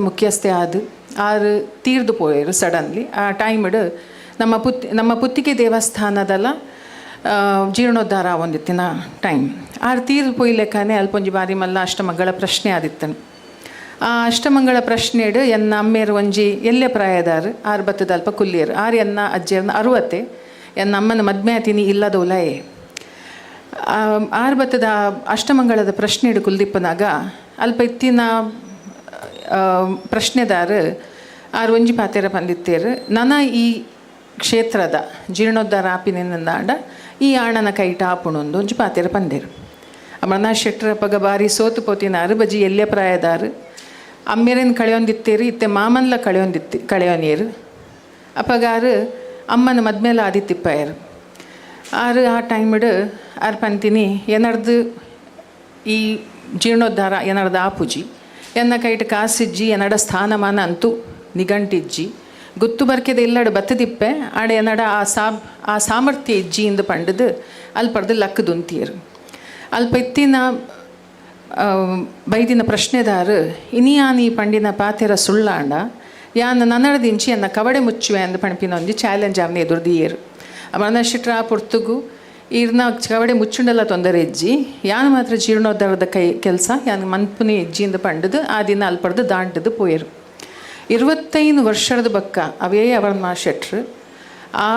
ಮುಖ್ಯಸ್ಥೆ ಆದು ಆರು ತೀರ್ದು ಪೋಯರು ಸಡನ್ಲಿ. ಆ ಟೈಮ್ಡ್ ನಮ್ಮ ಪುತ್ತಿಗೆ ದೇವಸ್ಥಾನದಲ್ಲ ಜೀರ್ಣೋದ್ಧಾರ ಒಂದಿತ್ತಿನ ಟೈಮ್ ಆರು ತೀರ್ದು ಪೋಯ್ಲೆಕ್ಕನೆ ಅಲ್ಪೊಂಜಿ ಬಾರಿ ಮಲ್ಲ ಅಷ್ಟಮಂಗಳ ಪ್ರಶ್ನೆ ಆದಿತ್ತನು. ಆ ಅಷ್ಟಮಂಗಳ ಪ್ರಶ್ನೆಡ್ ಎನ್ನ ಅಮ್ಮೇರು ಒಂಜಿ ಎಲ್ಲೆ ಪ್ರಾಯದಾರು ಆರು ಬತ್ತದ ಅಲ್ಪ ಕುಲ್ಲಿಯರು ಆರು ಎನ್ನ ಅಜ್ಜಿಯರ್ನ 60 ಎನ್ನ ಅಮ್ಮನ ಮದ್ಮೆ ಆತೀನಿ ಇಲ್ಲದ ಉಲಯೇ ಆರು ಬತ್ತದ ಅಷ್ಟಮಂಗಳದ ಪ್ರಶ್ನೆಡ್ ಕುಲ್ದಿಪ್ಪನಾಗ ಅಲ್ಪ ಇತ್ತಿನ ಪ್ರಶ್ನೆದಾರು ಆರು ಒಂಜಿ ಪಾತೆರ ಬಂದಿತ್ತೇರು ನನ್ನ ಈ ಕ್ಷೇತ್ರದ ಜೀರ್ಣೋದ್ಧಾರ ಆಪಿನಿಂದಾಂಡ ಈ ಆಣನ ಕೈಟ ಆಪುಣೊಂದು ಒಂಜಿ ಪಾತೆರ ಬಂದೇರು. ಅಮರನಾಥ್ ಶೆಟ್ಟರಪ್ಪಗ ಬಾರಿ ಸೋತು ಪೋತಿನಾರು ಬಜಿ ಎಲ್ಲೆ ಪ್ರಾಯದಾರು ಅಮ್ಮೆರೇನು ಕಳೆಯೊಂದಿತ್ತೇರು ಇತ್ತೆ ಮಾಮನ್ಲ ಕಳೆಯೋನಿಯರು ಅಪ್ಪಗಾರು ಅಮ್ಮನ ಮದ್ಮೇಲೆ ಆದಿತ್ತಿಪ್ಪಯರು ಆರು ಆ ಟೈಮ್ಡ್ ಆರು ಪಂತೀನಿ ಏನರ್ದು ಈ ಜೀರ್ಣೋದ್ಧಾರ ಏನರ್ದು ಆಪುಜಿ ಎನ್ನ ಕೈಟ್ ಕಾಸಿಜ್ಜಿ ಎನ್ನಡ ಸ್ಥಾನಮಾನ ಅಂತೂ ನಿಘಂಟಿಜ್ಜಿ ಗುತ್ತು ಬರ್ಕೆದ ಎಲ್ಲಾಡು ಬತ್ತದಿಪ್ಪೆ ಆಡೆ ಎನ್ನಡ ಆ ಸಾಮರ್ಥ್ಯ ಇಜ್ಜಿ ಇಂದು ಪಂಡದು ಅಲ್ಪರ್ದು ಲಕ್ಕದುಂತಿಯರು ಅಲ್ಪ ಇತ್ತಿನ ಬೈದಿನ ಪ್ರಶ್ನೆದಾರು ಇನಿಯಾನಿ ಪಂಡಿನ ಪಾತೆರ ಸುಳ್ಳಾಂಡ ಯಾನ ನನ್ನಡದಿಂಚಿ ಎನ್ನ ಕವಡೆ ಮುಚ್ಚುವೆ ಅಂದು ಪಣಪಿನ ಒಂಜಿ ಚಾಲೆಂಜ್ ಅವನ್ನ ಎದುರ್ದಿಯರು. ಅಮರನಾಥ್ ಶೆಟ್ಟರ ಪುರ್ತುಗು ಇರ್ನ ಕವಡೆ ಮುಚ್ಚುಂಡಲ್ಲ ತೊಂದರೆ ಇಜ್ಜಿ ಯಾನು ಮಾತ್ರ ಜೀರ್ಣೋದ್ಧಾರದ ಕೆಲಸ ಯಾನು ಮನ್ಪುನಿ ಇಜ್ಜಿಯಿಂದ ಪಂಡದು ಆ ದಿನ ಅಲ್ಪಡ್ದು ದಾಂಟದು ಪೋಯರು. 25 ವರ್ಷದ ಬಕ್ಕ ಅವೇ ಅಮರನಾಥ್ ಶೆಟ್ಟರು ಆ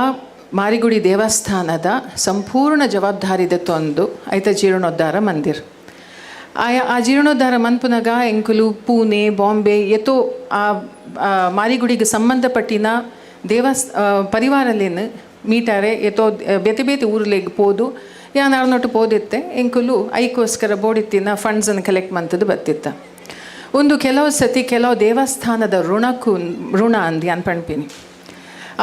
ಮಾರಿಗುಡಿ ದೇವಸ್ಥಾನದ ಸಂಪೂರ್ಣ ಜವಾಬ್ದಾರಿದ ತೊಂದು ಐತ ಜೀರ್ಣೋದ್ಧಾರ ಮಂದಿರ್ ಆ ಜೀರ್ಣೋದ್ಧಾರ ಮನ್ಪುನಾಗ ಎಂಕುಲು ಪೂನೆ ಬಾಂಬೆ ಎತ್ತೋ ಆ ಮಾರಿಗುಡಿಗೆ ಸಂಬಂಧಪಟ್ಟಿನ ಪರಿವಾರಲೇನು ಮೀಟಾರೆ ಎತ್ತೋ ಬೇತೆ ಬೇತೆ ಊರ್ಲೆಗ್ ಪೋದು ಯಾನು ಅರ್ನೊಟ್ಟು ಪೋದಿತ್ತೆ ಎಂಕುಲು ಐಕೋಸ್ಕರ ಬೋಡಿತ್ತಿನ ಫಂಡ್ಸನ್ನು ಕಲೆಕ್ಟ್ ಮಂತದ್ದು ಬತ್ತಿತ್ತ. ಒಂದು ಕೆಲವು ಸತಿ ಕೆಲವು ದೇವಸ್ಥಾನದ ಋಣ ಅಂದು ಯಾನ್ ಪಣ್ಪಿನಿ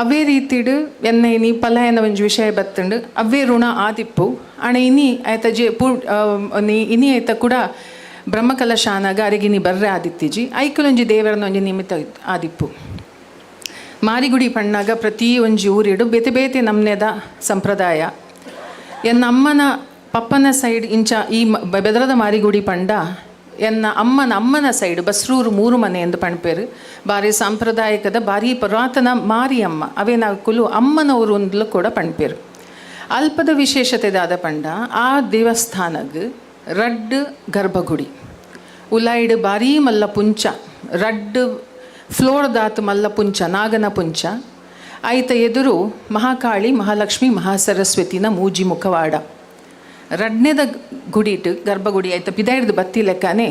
ಅವೇ ರೀತಿಡು ಎನ್ನ ಇನಿ ಪಲಾಯನ ಒಂಜಿ ವಿಷಯ ಬತ್ತಂಡು ಅವೇ ಋಣ ಆದಿಪ್ಪು ಅಣ ಇನಿ ಆಯ್ತ ಇನಿ ಆಯ್ತ ಕೂಡ ಬ್ರಹ್ಮಕಲಶಾನಾಗ ಅರಿಗಿನಿ ಬರ್ರೆ ಆದಿತ್ತಿಜಿ ಐಕುಲೊಂಜಿ ದೇವರನ್ನ ಒಂಜಿ ನಿಮಿತ್ತ ಆದಿಪ್ಪು. ಮಾರಿಗುಡಿ ಪಣ್ಣಾಗ ಪ್ರತಿ ಒಂಜಿ ಊರಿಡು ಬೇತೆ ಬೇತೆ ನಮ್ನೆದ ಸಂಪ್ರದಾಯ ಎನ್ನ ಅಮ್ಮನ ಪಪ್ಪನ ಸೈಡ್ ಇಂಚ ಈ ಬೆದರದ ಮಾರಿಗುಡಿ ಪಂಡ ಎನ್ನ ಅಮ್ಮನ ಸೈಡ್ ಬಸ್ರೂರು 3 ಮನೆ ಎಂದು ಪಣ್ಪೇರು ಬಾರಿ ಸಾಂಪ್ರದಾಯಿಕದ ಬಾರಿ ಪುರಾತನ ಮಾರಿಯಮ್ಮ ಅವೇ ನಾವು ಕುಲು ಅಮ್ಮನವರು ಒಂದ್ಲು ಕೂಡ ಪಣ್ಪೇರು. ಅಲ್ಪದ ವಿಶೇಷತೆದಾದ ಪಂಡ ಆ ದೇವಸ್ಥಾನಗ್ ರಡ್ಡು ಗರ್ಭಗುಡಿ ಉಲಾಯ್ಡ್ ಬಾರಿ ಮಲ್ಲ ಪುಂಚ ರಡ್ಡು ಫ್ಲೋರ್ ದಾತು ಮಲ್ಲ ಪುಂಚ ನಾಗನ ಪುಂಚ ಐತ ಎದುರು ಮಹಾಕಾಳಿ ಮಹಾಲಕ್ಷ್ಮಿ ಮಹಾಸರಸ್ವತಿನ ಮೂಜಿ ಮುಖವಾಡ ರಡ್ನೆದ ಗುಡಿಟ್ ಗರ್ಭಗುಡಿ ಆಯ್ತ ಪಿದಾಯ್ದು ಬತ್ತಿ ಲೆಕ್ಕನೆ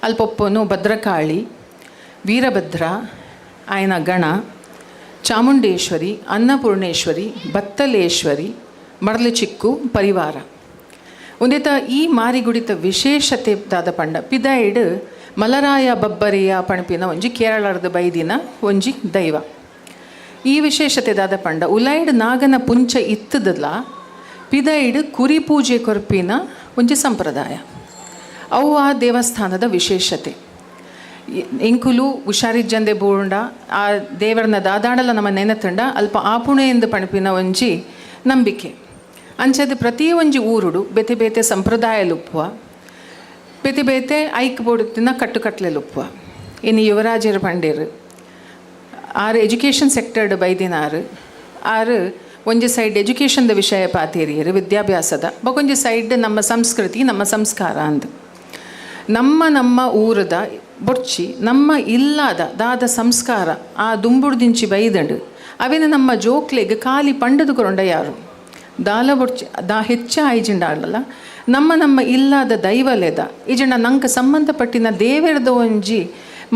ಅಲ್ಪೊಪ್ಪನು ಭದ್ರಕಾಳಿ ವೀರಭದ್ರ ಆಯನ ಗಣ ಚಾಮುಂಡೇಶ್ವರಿ ಅನ್ನಪೂರ್ಣೇಶ್ವರಿ ಬತ್ತಲೇಶ್ವರಿ ಮರಳು ಚಿಕ್ಕು ಪರಿವಾರ ಒಂದೇತ ಈ ಮಾರಿಗುಡಿತ ವಿಶೇಷತೆದಾದ ಪಂಡ ಪಿದಾಯ್ಡ್ ಮಲರಾಯ ಬಬ್ಬರಿಯ ಪಣಪಿನ ಒಂಜಿ ಕೇರಳದ ಬೈದಿನ ಒಂಜಿ ದೈವ ಈ ವಿಶೇಷತೆದಾದ ಪಂಡ ಉಲಾಯ್ಡ್ ನಾಗನ ಪುಂಚ ಇತ್ತದಲ್ಲ ಪಿದಾಯ್ಡ್ ಕುರಿ ಪೂಜೆ ಕೊರ್ಪಿನ ಒಂಜಿ ಸಂಪ್ರದಾಯ ಅವು ಆ ದೇವಸ್ಥಾನದ ವಿಶೇಷತೆ. ಎಂಕುಲು ಹುಷಾರಿಜ್ಜಂದೆ ಬೋಂಡ ಆ ದೇವರನ್ನ ದಾದಾಡಲ ನಮ್ಮ ನೆನತಂಡ ಅಲ್ಪ ಆಪುಣೆ ಎಂದು ಪಣಪಿನ ಒಂಜಿ ನಂಬಿಕೆ ಅಂಚದು ಪ್ರತಿ ಒಂಜಿ ಊರುಡು ಬೇತೆ ಬೇತೆ ಸಂಪ್ರದಾಯಲುಪ್ಪುವ ಬೇತೆ ಬೇತೆ ಐಕ್ ಬೋಡುತ್ತಿನ ಕಟ್ಟುಕಟ್ಲೆಲುಪ್ಪುವ. ಇನ್ನು ಯುವರಾಜರು ಪಂಡೇರು ಆರು ಎಜುಕೇಷನ್ ಸೆಕ್ಟರ್ಡ್ ಬೈದಿನಾರು ಆರು ಒಂಜಿ ಸೈಡ್ ಎಜುಕೇಷನ್ದ ವಿಷಯ ಪಾತೇರಿಯರು ವಿದ್ಯಾಭ್ಯಾಸದ ಬೊಕೊಂಜಿ ಸೈಡ್ ನಮ್ಮ ಸಂಸ್ಕೃತಿ ನಮ್ಮ ಸಂಸ್ಕಾರ ಅಂದು ನಮ್ಮ ಊರದ ಬೊಡ್ಚಿ ನಮ್ಮ ಇಲ್ಲದ ದಾದ ಸಂಸ್ಕಾರ ಆ ದುಂಬುಡ್ದಿಂಚಿ ಬೈದಂಡು ಅವೇನು ನಮ್ಮ ಜೋಕ್ಲೆಗ್ ಖಾಲಿ ಪಂಡದು ಕೊರಂಡ ಯಾರು ದಾಲ ಬೊಡ್ಚಿ ಹೆಚ್ಚ ಐಜಿಂಡಾಡಲ್ಲ ನಮ್ಮ ಇಲ್ಲದ ದೈವಲೆದ ಈಜಂಡ ನಂಗೆ ಸಂಬಂಧಪಟ್ಟಿನ ದೇವರದ ಒಂಜಿ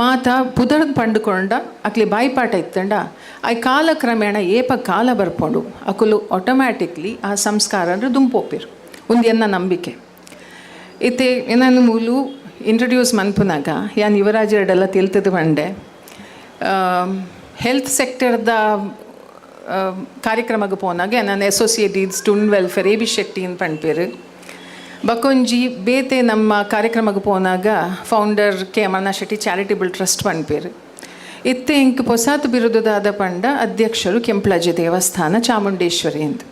ಮಾತ ಪುದರ್ ಪಂಡುಕೊಂಡ ಅಕ್ಲಿ ಬಾಯಿಪಾಠ ಇತ್ತಂಡ ಆ ಕಾಲಕ್ರಮೇಣ ಏಪ ಕಾಲ ಬರ್ಕೊಂಡು ಅಕುಲು ಆಟೋಮ್ಯಾಟಿಕ್ಲಿ ಆ ಸಂಸ್ಕಾರ ಅಂದ್ರೆ ದುಂಪೋಪಿರು ಒಂದು ಎನ್ನ ನಂಬಿಕೆ ಇತ್ತೆ ನಾನು ಮೂಲು ಇಂಟ್ರೊಡ್ಯೂಸ್ ಮನ್ಪುನಾಗ ಯಾನ್ ಯುವರಾಜರೆಡೆಲ್ಲ ತಿಳ್ತದು ಬಂಡೆ ಹೆಲ್ತ್ ಸೆಕ್ಟರ್ದ ಕಾರ್ಯಕ್ರಮಕ್ಕೆ ಪೋನಾಗ ನಾನು associate student welfare A B Shetty ಅಂತ ಪಣ್ಪೇರು ಬಕೊಂಜಿ ಬೇತೆ ನಮ್ಮ ಕಾರ್ಯಕ್ರಮಕ್ಕೆ ಪೋನಾಗ founder K Amarnath Shetty charitable trust ಪಣ್ಪೇರು ಇತ್ತೆ ಇಂಕ್ ಪೊಸಾತು ಬಿರುದುದಾದ ಪಂಡ ಅಧ್ಯಕ್ಷರು ಕೆಂಪ್ಲಜೆ ದೇವಸ್ಥಾನ ಚಾಮುಂಡೇಶ್ವರಿ ಎಂದು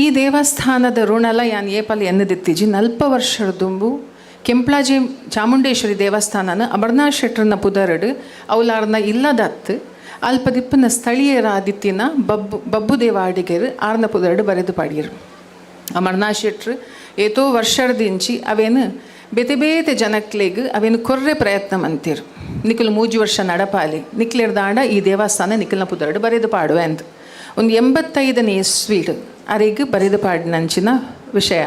ಈ ದೇವಸ್ಥಾನದ ಋಣಲ ಯಾನ್ ಏಪಲ್ ಎನ್ನದಿತ್ತಿಜಿ 40 ವರ್ಷದ ದುಂಬು ಕೆಂಪ್ಲಾಜಿ ಚಾಮುಂಡೇಶ್ವರಿ ದೇವಸ್ಥಾನನ ಅಮರ್ನಾಥ್ ಶೆಟ್ರನ್ನ ಪುದರಡು ಅವಲಾರ್ನ ಇಲ್ಲದತ್ತು ಅಲ್ಪ ದಿಪ್ಪನ ಸ್ಥಳೀಯರಾದಿತ್ತಿನ ಬಬ್ಬು ದೇವಾಡಿಗರು ಆರ್ನ ಪುದರಡು ಬರೆದು ಪಾಡಿಯರು. ಅಮರ್ನಾಥ್ ಶೆಟ್ರು ಏತೋ ವರ್ಷದಿಂಚಿ ಅವೇನು ಬೇತೆ ಬೇತೆ ಜನಕ್ಲೆಗ್ ಅವೇನು ಕೊರ್ರೆ ಪ್ರಯತ್ನ ಮಂತಿರು. ನಿಖಲ್ 3 ವರ್ಷ ನಡಪಾಲಿ ನಿಕ್ಲಿರ್ದಾಂಡ ಈ ದೇವಸ್ಥಾನ ನಿಖಲ್ನ ಪುದರಡು ಬರೆದು ಪಾಡುವೆ ಅಂತ ಒಂದು 85ನೇ ಇಸ್ವಿಡು ಅರೆಗೆ ಬರೆದು ಪಾಡಿನಂಚಿನ ವಿಷಯ.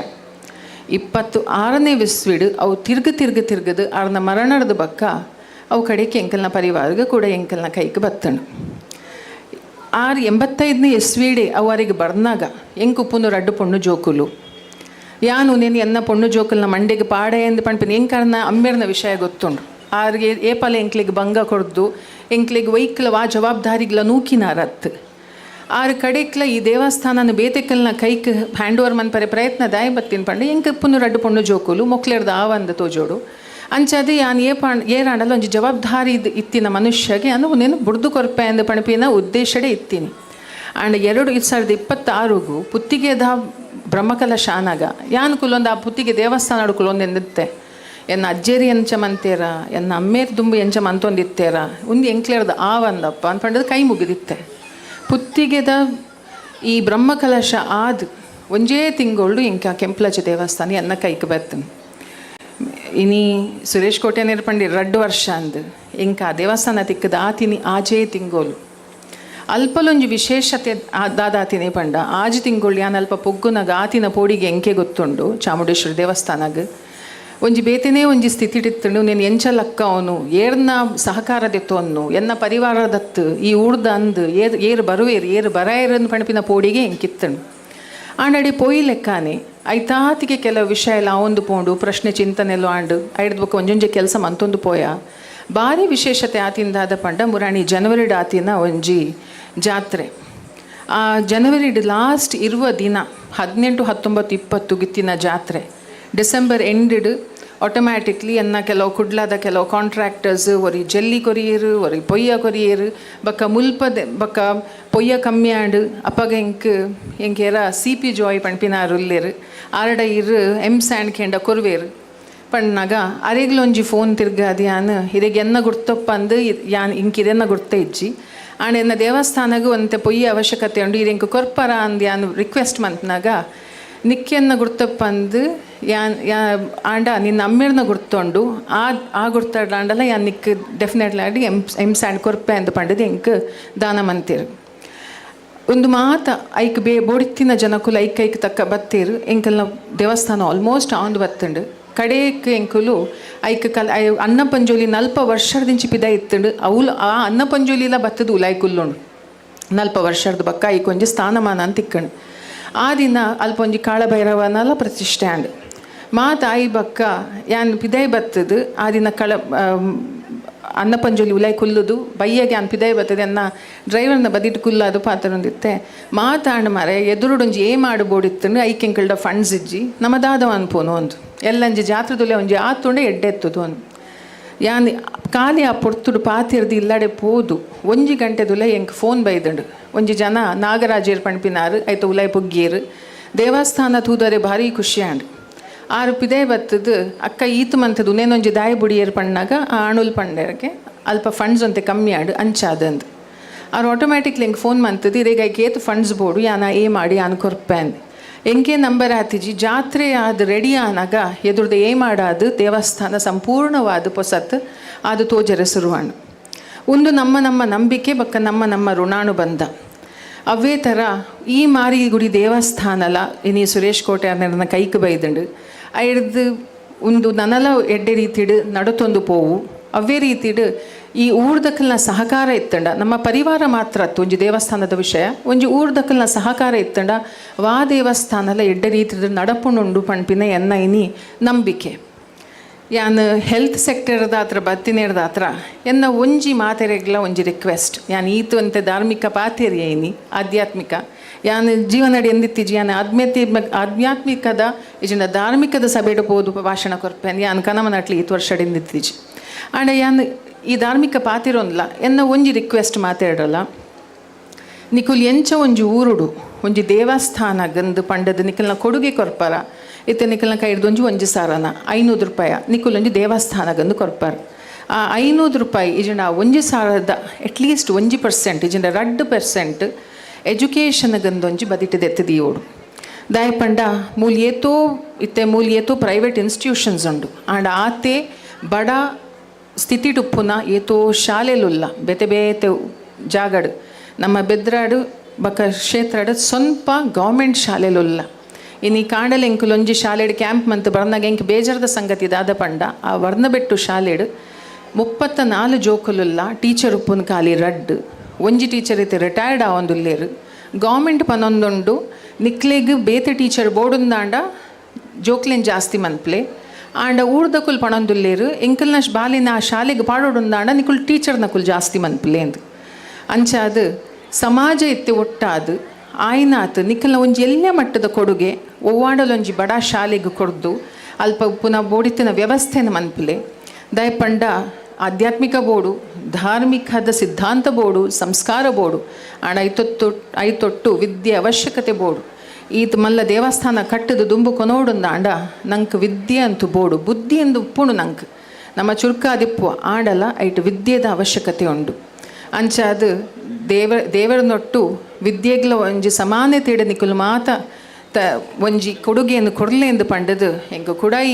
26ನೇ ಇಸ್ವಿಡು ಅವು ತಿರ್ಗದು ಅವ್ರನ್ನ ಮರಣದ ಬಕ್ಕ ಅವು ಕಡೆಗೆ ಎಂಕಲ್ನ ಪರಿವಾರಗೆ ಕೂಡ ಎಂಕಲ್ನ ಕೈಗೆ ಬತ್ತಣು. 85ನೇ ಇಸ್ವಿಡೆ ಅವರಿಗೆ ಬರ್ನಾಗ ಎಂಕು ಉಪ್ಪುನು ರಡ್ಡು ಪೊಣ್ಣು ಜೋಕುಲು ಯಾನು నేను ಎನ್ನ ಪೊಣ್ಣು ಜೋಕಲ್ನ ಮಂಡೆಗೆ ಪಾಡೆ ಎಂದು ಪಣ್ಪಿನ ಎಂಕರ್ನ ಅಮ್ಮೆರ್ನ ವಿಷಯ ಗೊತ್ತುಂಡು. ಆರ್ಗೆ ಏಪಲ ಎಂಕ್ಲಿಗೆ ಭಂಗ ಕೊಡ್ದು ಎಂಕ್ಲಿಗೆ ವೈಕ್ಲವ ಜವಾಬ್ದಾರಿಗಳ ನೂಕಿನಾರತ್ತು ಆರು ಕಡೆಕ್ಲ ಈ ದೇವಸ್ಥಾನನ ಬೇತೆಕಲ್ನ ಕೈಕ್ ಹ್ಯಾಂಡ್ ಓವರ್ ಮನ್ಪರೆ ಪ್ರಯತ್ನ ದಾಯಿ ಬತ್ತಿನ ಪಂಡೆ ಎಂಕ ಪುನ್ನು ರಡ್ಡು ಪೊಣ್ಣು ಜೋಕುಲು ಮೊಕ್ಲೆರ್ದ ಆವಂದ ತೋಜೋಡು ಅಂಚದು ಯಾನು ಏರಾಂಡಲ್ಲ ಒಂಜಿ ಜವಾಬ್ದಾರಿ ಇತ್ತಿನ ಮನುಷ್ಯಗೆ ಅನು ನೇನು ಬುಡ್ದು ಕೊರ್ಪೆ ಅಂದ ಪಣಪಿನ ಉದ್ದೇಶಡೆ ಇತ್ತೀನಿ. ಆಂಡ್ 2026 ಪುತ್ತಿಗೆದ ಬ್ರಹ್ಮಕಲಶಾನಾಗ ಯಾನು ಕುಲೊಂದು ಆ ಪುತ್ತಿಗೆ ದೇವಸ್ಥಾನ ಕುಲೊಂದು ಎಂದಿತ್ತೆ ಎನ್ನ ಅಜ್ಜೇರಿ ಎಂಚ ಮಂತೇರ ಎನ್ನ ಅಮ್ಮೇರ್ ದುಂಬು ಎಂಚ ಮಂತೊಂದಿತ್ತೇರ ಒಂದು ಎಂಕ್ಲೇರ್ದ ಆವಂದಪ್ಪ ಅಂದ್ಪಂಡದು ಕೈ ಮುಗಿದಿತ್ತೆ. ಪುತ್ತಿಗೆದ ಈ ಬ್ರಹ್ಮಕಲಶ ಆದ ಒಂಜೇ ತಿಂಗಳು ಇಂಕ ಕೆಂಪ್ಲಾಜಿ ದೇವಸ್ಥಾನ ಎನ್ನ ಕೈಗೆ ಬರ್ತನೆ. ಇನಿ ಸುರೇಶ್ ಕೋಟೆ ನಿರ್ಪಂಡಿ 2 ವರ್ಷ ಅಂದು ಇಂಕ ದೇವಸ್ಥಾನ ತಿಕ್ಕದ ಆತಿನಿ ಆಜೇ ತಿಂಗೋಲು ಅಲ್ಪಲೊಂಜಿ ವಿಶೇಷತೆ ದಾದಾತಿನಿ ಪಂಡ ಆಜು ತಿಂಗಳು ಯಾನು ಅಲ್ಪ ಪೊಗ್ಗುನಾಗ ಆತಿನ ಪೋಡಿಗೆ ಎಂಕೆ ಗೊತ್ತುಂಡು ಚಾಮುಂಡೇಶ್ವರಿ ದೇವಸ್ಥಾನಾಗ ಒಂಜಿ ಬೇತೆನೇ ಒಂಜಿ ಸ್ಥಿತಿ ಇತ್ತುಂಡು ನೀನು ಎಂಚಲಕ್ಕ ಅವನು ಏರ್ನ ಸಹಕಾರದೆತ್ತೊನ್ನು ಎನ್ನ ಪರಿವಾರದತ್ತು ಈ ಊರ್ದ ಅಂದು ಏರು ಬರುವೇರು ಏರು ಬರಾಯರನ್ನು ಪಣಪಿನ ಪೋಡಿಗೆ ಎಂಕಿತ್ತಂಡು ಆಂಡಡಿ ಪೋಯಿ ಲೆಕ್ಕಾನೆ ಐತಾತಿಗೆ ಕೆಲವು ವಿಷಯ ಎಲ್ಲ ಅವಂದು ಪೋಂಡು ಪ್ರಶ್ನೆ ಚಿಂತನೆಲ್ಲೋ ಆಂಡು ಐಡ್ದ ಬೊಕ್ಕ ಒಂಜೊಂಜೆ ಕೆಲಸ ಮಂತೊಂದು ಪೋಯ ಭಾರಿ ವಿಶೇಷತೆ ಆತಿಂದಾದ ಪಂಡ ಮುರಾಣಿ ಜನವರಿಡ್ ಆತಿನ ಒಂಜಿ ಜಾತ್ರೆ. ಆ ಜನವರಿಡ್ ಲಾಸ್ಟ್ ಇರುವ ದಿನ 18, 19, 20 ಗಿತ್ತಿನ ಜಾತ್ರೆ. ಡಿಸೆಂಬರ್ ಎಂಡಿಡ್ ಆಟೋಮ್ಯಾಟಿಕ್ಲಿ ಎನ್ನ ಕೆಲವು ಕುಡ್ಲಾದ ಕೆಲವು ಕಾಂಟ್ರಾಕ್ಟರ್ಸ್ ಒರಿ ಜಲ್ಲಿ ಕೊರಿಯರು ಒರಿ ಪೊಯ್ಯ ಕೊರಿಯರು ಬಕ್ಕ ಮುಲ್ಪದೆ ಬಕ್ಕ ಪೊಯ್ಯ ಕಮ್ಮಿ ಆಂಡು ಅಪ್ಪಗ ಎಂಕೇರ CP ಜಾಯ್ ಪಣ್ಪಿನಾರುಲ್ಲೇರು ಆರಡ ಇರು ಸ್ಯಾಂಡ್ ಕೆಂಡ ಕೊರ್ವೇರು ಪಣ್ಣಾಗ ಅರೆಗ್ಲೊಂಜಿ ಫೋನ್ ತಿರ್ಗಾದಿ ಯಾನು ಹಿರಿಗೆ ಎನ್ನ ಗುರ್ತಪ್ಪ ಅಂದು ಯಾನ್ ಇಂಕಿದೆನ್ನ ಗುರ್ತ ಇಜ್ಜಿ ಆಂಡ್ ಎನ್ನ ದೇವಸ್ಥಾನಗೂ ಅಂತೆ ಪೊಯ್ಯ ಅವಶ್ಯಕತೆ ಉಂಡು ಇದು ಇಂಕ ಕೊರ್ಪರ ಅಂದು ಯಾನು ರಿಕ್ವೆಸ್ಟ್ ಮಂತ್ನಾಗ ನಿಕ್ಕೆನ್ನ ಗುರ್ತಪ್ಪ ಅಂದು ಆಂಡ ನಿನ್ನ ಅಮ್ಮೇರ್ನ ಗುರ್ತೊಂಡು ಆ ಗುರ್ತಾಂಡಲ್ಲ ಯಾನ್ ನಿಕ್ ಡೆಫಿನೆಟ್ಲಿ ಆಡಿ ಸ್ಯಾಂಡ್ ಕೊರ್ಪೆ ಅಂದು ಪಂಡದು ಎಂಕ್ ದಾನ ಮಂತಿರು ಒಂದು ಮಾತ ಐಕ್ ಬೋಡಿತ್ತಿನ ಜನಕ್ಕುಲು ಐಕ್ ತಕ್ಕ ಬತ್ತೇರು ಎಂಕಲ್ನ ದೇವಸ್ಥಾನ ಆಲ್ಮೋಸ್ಟ್ ಆಂದು ಬತ್ತುಂಡು ಕಡೆಕ್ ಎಂಕುಲು ಐಕ್ ಅನ್ನ ಪಂಜೋಲಿ 40 ವರ್ಷದಿಂಚಿ ಪಿದ ಇತ್ತುಂಡು ಅವಳು ಆ ಅನ್ನ ಪಂಜೋಲಿಲ ಬತ್ತದು ಉಲಾಯ್ಕುಲ್ಲುಂಡು 40 ವರ್ಷದ ಬಕ್ಕ ಐಕ್ ಒಂಜಿ ಸ್ಥಾನಮಾನ ಅಂತ ಇಕ್ಕಂಡು ಆ ದಿನ ಅಲ್ಪ ಒಂಜಿ ಕಾಳಭೈರವನಲ್ಲ ಪ್ರತಿಷ್ಠೆ ಆಂಡು ಮಾತ ಆಯಿ ಬಕ್ಕ ಯಾನ್ ಪಿದೈ ಬತ್ತದು ಆ ದಿನ ಅನ್ನ ಪಂಜೋಲಿ ಉಲಾಯ್ ಕುಲ್ಲುದು ಬಯ್ಯಗೆ ಯಾನ್ ಪಿದೈ ಬರ್ತದೆ ಅನ್ನ ಡ್ರೈವರ್ನ ಬದಿಟ್ಟು ಕುಲ್ಲದು ಪಾತ್ರೊಂದಿತ್ತೆ ಮಾತಾಂಡು ಮಾರೆ ಎದುರುಡೊಂಜಿ ಮಾಡ್ಬೋಡಿತ್ತು ಐಕೆಂಕಲ್ಡ ಫಂಡ್ಸ್ ಇಜ್ಜಿ ನಮ್ಮದಾದವ ಅನ್ಪೋನು ಒಂದು ಎಲ್ಲಂಜಿ ಜಾತ್ರದುಲೆ ಒಂಜಿ ಆತುಂಡೆ ಎಡ್ಡೆತ್ತದು ಅನ್ ಯಾನ್ ಖಾಲಿ ಆ ಪೊರ್ತುಡು ಪಾತಿರ್ದು ಇಲ್ಲಡೆ ಪೋದು 1 ಗಂಟೆದುಲೆ ಎಂಕ್ ಫೋನ್ ಬೈದಂಡು ಒಂಜಿ ಜನ ನಾಗರಾಜೇರ್ ಪಣ್ಪಿನಾರು ಐತ ಉಲಾಯ್ ಪೊಗ್ಗೇರು ದೇವಸ್ಥಾನ ತೂದರೆ ಭಾರಿ ಖುಷಿ ಆಂಡು ಆರು ಪಿದೇ ಬತ್ತದು ಅಕ್ಕ ಈತು ಮಂತದು ನೇನೊಂಜಿ ದಾಯಿ ಬುಡಿಯೇರು ಪಣ್ಣಾಗ ಆ ಅಣುಲ್ ಪಂಡಕ್ಕೆ ಅಲ್ಪ ಫಂಡ್ಸ್ ಅಂತೆ ಕಮ್ಮಿ ಆಡು ಅಂಚಾದಂದು ಅವ್ರು ಆಟೋಮ್ಯಾಟಿಕ್ಲಿ ಎಂಗೆ ಫೋನ್ ಮಂತದು ಇರೇಗ ಏತು ಫಂಡ್ಸ್ ಬೋಡು ಯಾನ ಮಾಡಿ ಯಾನು ಕೊರ್ಪೆ ಅಂದು ಎಂಗೆ ನಂಬರ್ ಆತಿಜಿ ಜಾತ್ರೆ ಅದು ರೆಡಿ ಆನಾಗ ಎದುರ್ದು ಮಾಡಾದು ದೇವಸ್ಥಾನ ಸಂಪೂರ್ಣವಾದ ಪೊಸತ್ ಅದು ತೋಜರ ಸುರುವಾಣು ಒಂದು ನಮ್ಮ ನಂಬಿಕೆ ಬಕ್ಕ ನಮ್ಮ ಋಣಾನು ಬಂದ ಅವೇ ಥರ ಈ ಮಾರಿ ಗುಡಿ ದೇವಸ್ಥಾನಲ ಇನಿ ಸುರೇಶ್ ಕೋಟೆ ನನ್ನ ಕೈಗೆ ಬೈದಂಡು ಐಡ್ದು ಒಂದು ನನಲ ಎಡ್ಡೆ ರೀತಿಡು ನಡತೊಂದು ಪೋವು ಅವೇ ರೀತಿಡು ಈ ಊರ್ದಕ್ಕಲ್ನ ಸಹಕಾರ ಇತ್ತಂಡ ನಮ್ಮ ಪರಿವಾರ ಮಾತ್ರ ಅತ್ತು ಒಂಜಿ ದೇವಸ್ಥಾನದ ವಿಷಯ ಒಂಜಿ ಊರ್ದಕ್ಕಲ್ನ ಸಹಕಾರ ಇತ್ತಂಡ ವಾ ದೇವಸ್ಥಾನಲ ಎಡ್ಡೆ ರೀತಿಡು ನಡಪುಣುಂಡು ಪಣ್ಪಿನ ಎನ್ನ ಇನಿ ನಂಬಿಕೆ ಯಾನ್ ಹೆಲ್ತ್ ಸೆಕ್ಟರ್ದ ಹತ್ರ ಬತ್ತಿನೇರ್ದ ಹತ್ರ ಎನ್ನ ಒಂಜಿ ಮಾತೆರೆಗ್ಲ ಒಂಜಿ ರಿಕ್ವೆಸ್ಟ್ ಯಾನ್ ಈತು ಅಂತೆ ಧಾರ್ಮಿಕ ಪಾತೆರಿ ಏನಿ ಆಧ್ಯಾತ್ಮಿಕ ಯಾನ್ ಜೀವನಡಿ ಎಂದಿತ್ತೀಜಿ ಯಾನ್ ಆಧ್ಯಾತ್ಮಿಕದ ಇಜಿನ ಧಾರ್ಮಿಕದ ಸಭೆಡು ಪೋದು ಭಾಷಣ ಕೊರ್ಪೆನ್ ಯಾನ್ ಕನಮನಟ್ಲಿ ಈತು ವರ್ಷ ಎಂದಿತ್ತೀಜಿ ಆಂಡ ಯಾನ್ ಈ ಧಾರ್ಮಿಕ ಪಾತಿರೊಂದ್ಲ ಎನ್ನ ಒಂಜಿ ರಿಕ್ವೆಸ್ಟ್ ಮಾತಾಡಲ್ಲ ನಿಕುಲ್ ಎಂಚ ಒಂಜಿ ಊರುಡು ಒಂಜಿ ದೇವಸ್ಥಾನ ಗಂದು ಪಂಡದು ನಿಕಲ್ನ ಕೊಡುಗೆ ಕೊರ್ಪರ ಇತ್ತೆ ನಿಖಲ್ನ ಕೈಡ್ದೊಂಜಿ 1 ಸಾರನ 500 ರೂಪಾಯಿ ನಿಖುಲೊಂಜಿ ದೇವಸ್ಥಾನಗಂದು ಕೊರ್ಪಾರು. ಆ 500 ರೂಪಾಯಿ ಇಜಂಡ 1 ಸಾರದ ಅಟ್ಲೀಸ್ಟ್ 1% ಇಜಂಡ 2% ಎಜುಕೇಷನ್ಗಂದೊಂಜಿ ಬದಿಟದೆತ್ತದಿಯೋಡು ದಾಯ ಪಂಡ ಮೂಲ್ ಏತೋ ಪ್ರೈವೇಟ್ ಇನ್ಸ್ಟಿಟ್ಯೂಷನ್ಸ್ ಉಂಡು ಆಂಡ ಆತೆ ಬಡ ಸ್ಥಿತಿ ಟುಪ್ಪುನ ಏತೋ ಶಾಲೆಲುಲ್ಲ ಬೇತೆ ಬೇತೆ ಜಾಗಡು ನಮ್ಮ ಬೆದ್ರಾಡು ಬಕ ಕ್ಷೇತ್ರಡು ಸ್ವಲ್ಪ ಗೌರ್ಮೆಂಟ್ ಶಾಲೆಲುಲ್ಲ ಇನ್ನು ಈ ಕಾಂಡಲ ಎಂಕುಲೊಂಜಿ ಶಾಲೆಡು ಕ್ಯಾಂಪ್ ಮಂತ್ ಬರ್ನಾಗ ಎಂಕ್ ಬೇಜಾರದ ಸಂಗತಿ ದಾದ ಪಂಡ ಆ ವರ್ಣಬೆಟ್ಟು ಶಾಲೆಡು 34 ಜೋಕುಲುಲ್ಲ ಟೀಚರ್ ಉಪ್ಪುನ ಖಾಲಿ ರಡ್ಡು ಒಂಜಿ ಟೀಚರ್ ಇತ್ತೆ ರಿಟೈರ್ಡ್ ಆವೊಂದುಲ್ಲೇರು ಗೌರ್ಮೆಂಟ್ ಪನೊಂದುಂಡು ನಿಕ್ಲೆಗ್ ಬೇತೆ ಟೀಚರ್ ಬೋಡುಂದಾಂಡ ಜೋಕ್ಲೆನ್ ಜಾಸ್ತಿ ಮನ್ಪ್ಲೆ ಆಂಡ ಊರ್ದಕುಲ್ ಪಣೊಂದುಲ್ಲೇರು ಎಂಕಲ್ನ ಬಾಲಿನ ಆ ಶಾಲೆಗೆ ಪಾಡೋಡುಂದಾಂಡ ನಿಕುಲ್ ಟೀಚರ್ ನಕುಲ್ ಜಾಸ್ತಿ ಮನ್ಪ್ಲೆ ಅಂದು ಅಂಚಾದು ಸಮಾಜ ಇತ್ತೆ ಒಟ್ಟಾದು ಆಯ್ನಾತ್ ನಿಖಲ್ನ ಒಂಜಿ ಎಲ್ಲ ಮಟ್ಟದ ಕೊಡುಗೆ ಒವ್ವಾಡಲೊಂಜಿ ಬಡ ಶಾಲೆಗೆ ಕೊಡ್ದು ಅಲ್ಪ ಪುನಃ ಬೋಡಿತ್ತಿನ ವ್ಯವಸ್ಥೆನ ಮನ್ಪುಲೆ ದಯಪಂಡ ಆಧ್ಯಾತ್ಮಿಕ ಬೋಡು ಧಾರ್ಮಿಕದ ಸಿದ್ಧಾಂತ ಬೋಡು ಸಂಸ್ಕಾರ ಬೋಡು ಆಂಡ ಐತೊಟ್ಟು ವಿದ್ಯೆ ಅವಶ್ಯಕತೆ ಬೋಡು ಈತ ಮಲ್ಲ ದೇವಸ್ಥಾನ ಕಟ್ಟದು ದುಂಬು ಕೊನೋಡುಂದಾಂಡ ನಂಗೆ ವಿದ್ಯೆ ಅಂತೂ ಬೋಡು ಬುದ್ಧಿ ಎಂದು ಉಪ್ಪುಣು ನಂಗೆ ನಮ್ಮ ಚುರ್ಕಾದಿಪ್ಪು ಆಡಲ ಐಟು ವಿದ್ಯೆದ ಅವಶ್ಯಕತೆ ಉಂಡು ಅಂಚಾದು ದೇವರನೊಟ್ಟು ವಿದ್ಯೆಗ್ಲ ಒಂಜಿ ಸಮಾನತೆಡ ನಿಕುಲು ಮಾತ ಒಂಜಿ ಕೊಡುಗೆಯನ್ನು ಕೊಡಲೆ ಎಂದು ಪಂಡದು ಎಂಗ ಕೂಡ ಈ